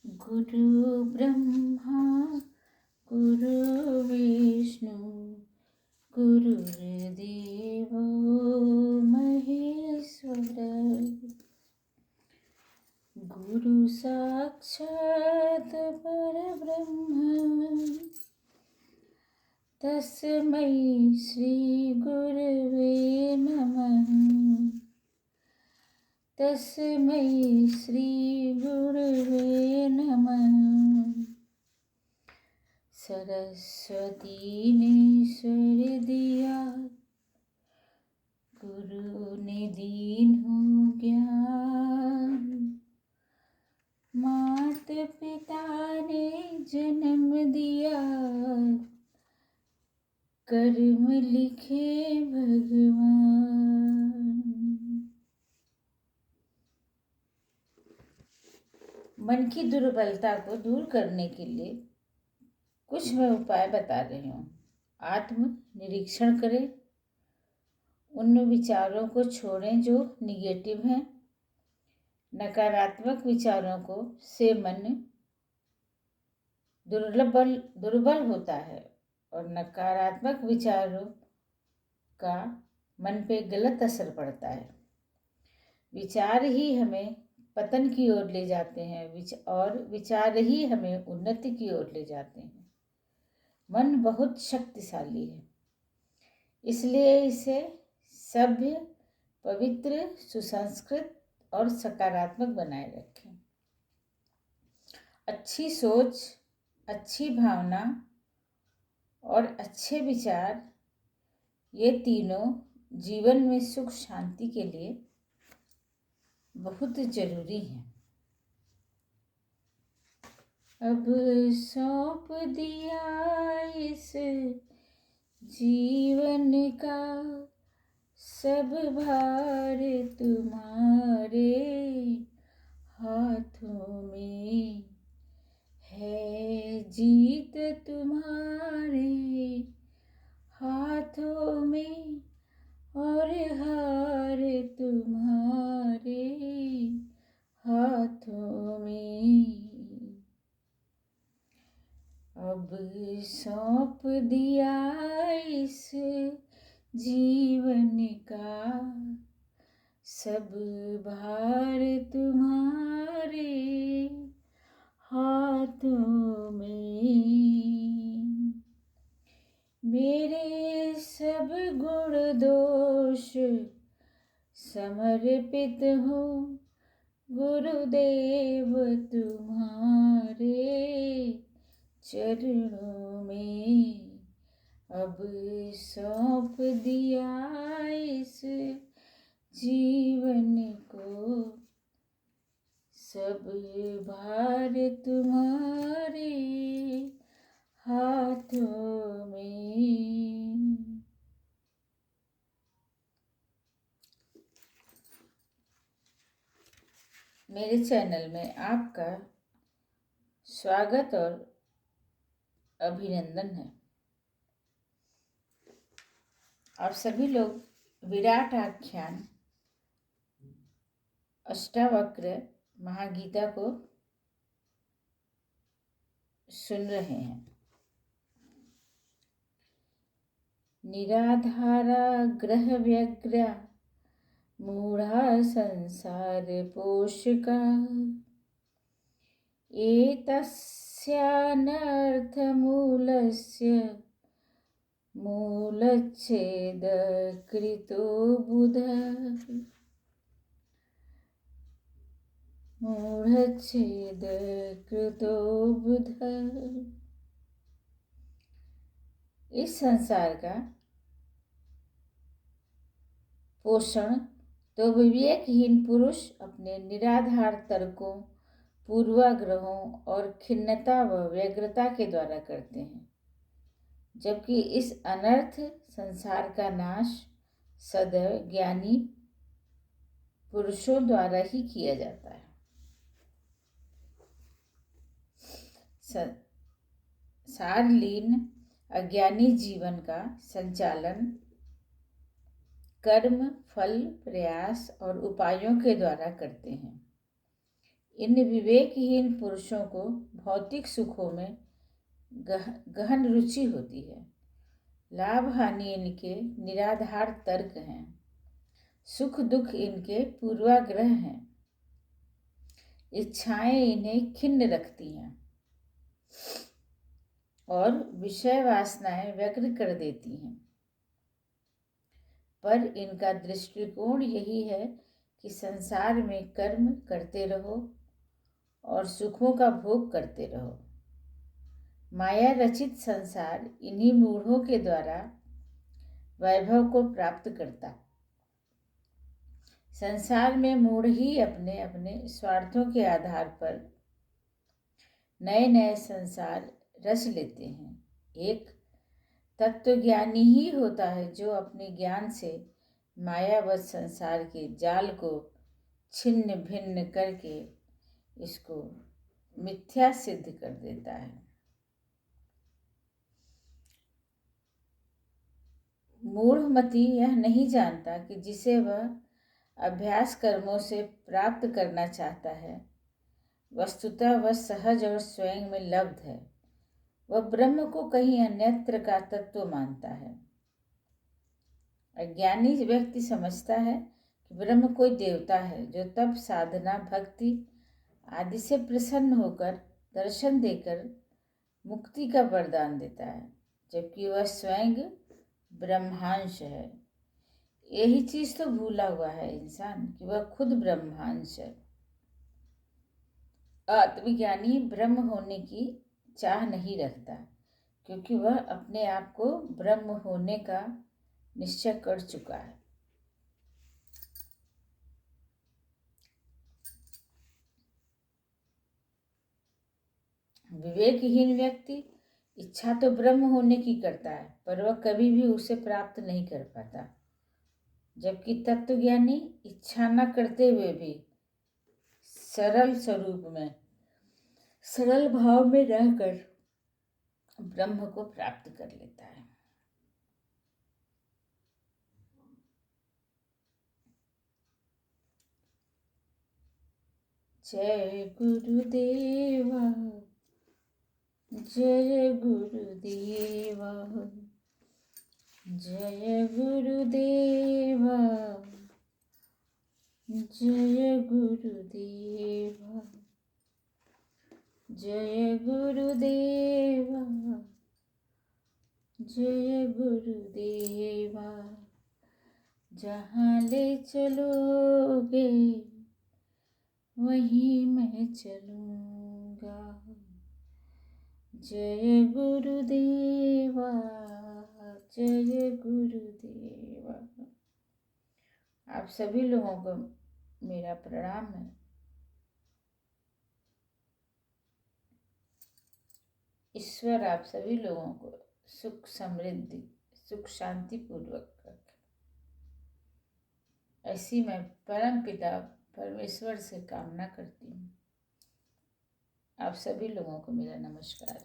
गुरु ब्रह्मा गुरु विष्णु गुरुर्देवो महेश्वर गुरु साक्षात् परब्रह्म तस्मै श्री गुरवे नमः। तस्मै श्री गुरवे नमः। सरस्वती ने स्वर दिया, गुरु ने दीन्हो ज्ञान। मात पिता ने जन्म दिया, कर्म लिखे भगवान। मन की दुर्बलता को दूर करने के लिए कुछ मैं उपाय बता रही हूँ। आत्म निरीक्षण करें, उन विचारों को छोड़ें जो निगेटिव हैं। नकारात्मक विचारों को से मन दुर्बल होता है और नकारात्मक विचारों का मन पे गलत असर पड़ता है। विचार ही हमें पतन की ओर ले जाते हैं और विचार ही हमें उन्नति की ओर ले जाते हैं। मन बहुत शक्तिशाली है, इसलिए इसे सभ्य, पवित्र, सुसंस्कृत और सकारात्मक बनाए रखें। अच्छी सोच, अच्छी भावना और अच्छे विचार, ये तीनों जीवन में सुख शांति के लिए बहुत जरूरी हैं। अब सौंप दिया इस जीवन का सब भार तुम्हारे हाथों में है। जीत तुम्हारे हाथों में और हार तुम्हारे हाथों में। अब सौंप दिया इस जीवन का सब भार तुम्हारे हाथों में। मेरे सब गुण दोष समर्पित हो गुरुदेव तुम्हारे चरणों में। अब सौंप दिया इस जीवन को सब भार तुम्हारे हाथों में। मेरे चैनल में आपका स्वागत और अभिनंदन है। आप सभी लोग विराट आख्यान अष्टावक्र महागीता को सुन रहे हैं। निराधारा ग्रह व्यग्रा मूढ़ा संसार पोषका एतस्यानर्थमूलस्य मूलच्छेद कृतो बुधः। मूढ़च्छेद कृतो बुधः। इस संसार का पोषण तो विवेकहीन पुरुष अपने निराधार तर्कों, पूर्वाग्रहों और खिन्नता व व्यग्रता के द्वारा करते हैं, जबकि इस अनर्थ संसार का नाश सदैव ज्ञानी पुरुषों द्वारा ही किया जाता है। सारलीन अज्ञानी जीवन का संचालन कर्म, फल, प्रयास और उपायों के द्वारा करते हैं। इन विवेकहीन पुरुषों को भौतिक सुखों में गहन रुचि होती है। लाभ हानि इनके निराधार तर्क हैं। सुख दुख इनके पूर्वाग्रह हैं। इच्छाएं इन्हें खिन्न रखती हैं और विषय वासनाएं व्यग्र कर देती हैं। पर इनका दृष्टिकोण यही है कि संसार में कर्म करते रहो और सुखों का भोग करते रहो। माया रचित संसार इन्हीं मूढ़ों के द्वारा वैभव को प्राप्त करता। संसार में मूढ़ ही अपने अपने स्वार्थों के आधार पर नए नए संसार रच लेते हैं। एक तत्वज्ञानी ही होता है जो अपने ज्ञान से मायावत संसार के जाल को छिन्न भिन्न करके इसको मिथ्या सिद्ध कर देता है। मूढ़मती यह नहीं जानता कि जिसे वह अभ्यास कर्मों से प्राप्त करना चाहता है वस्तुतः वह सहज और स्वयं में लब्ध है। वह ब्रह्म को कहीं अन्यत्र का तत्व मानता है। अज्ञानी व्यक्ति समझता है कि ब्रह्म कोई देवता है जो तप साधना भक्ति आदि से प्रसन्न होकर दर्शन देकर मुक्ति का वरदान देता है, जबकि वह स्वयं ब्रह्मांश है। यही चीज तो भूला हुआ है इंसान कि वह खुद ब्रह्मांश है। आत्मज्ञानी ब्रह्म होने की चाह नहीं रखता क्योंकि वह अपने आप को ब्रह्म होने का निश्चय कर चुका है। विवेकहीन व्यक्ति इच्छा तो ब्रह्म होने की करता है पर वह कभी भी उसे प्राप्त नहीं कर पाता, जबकि तत्वज्ञानी इच्छा न करते हुए भी सरल स्वरूप में सरल भाव में रहकर ब्रह्म को प्राप्त कर लेता है। जय गुरुदेवा जय गुरुदेवा जय गुरुदेवा जय गुरुदेवा जय गुरुदेवा जय गुरुदेवा। जहाँ ले चलोगे वहीं मैं चलूँगा। जय गुरुदेवा जय गुरुदेवा। आप सभी लोगों को मेरा प्रणाम है। ईश्वर आप सभी लोगों को सुख समृद्धि सुख शांति पूर्वक रखे। ऐसी मैं परम पिता परमेश्वर से कामना करती हूँ। आप सभी लोगों को मेरा नमस्कार।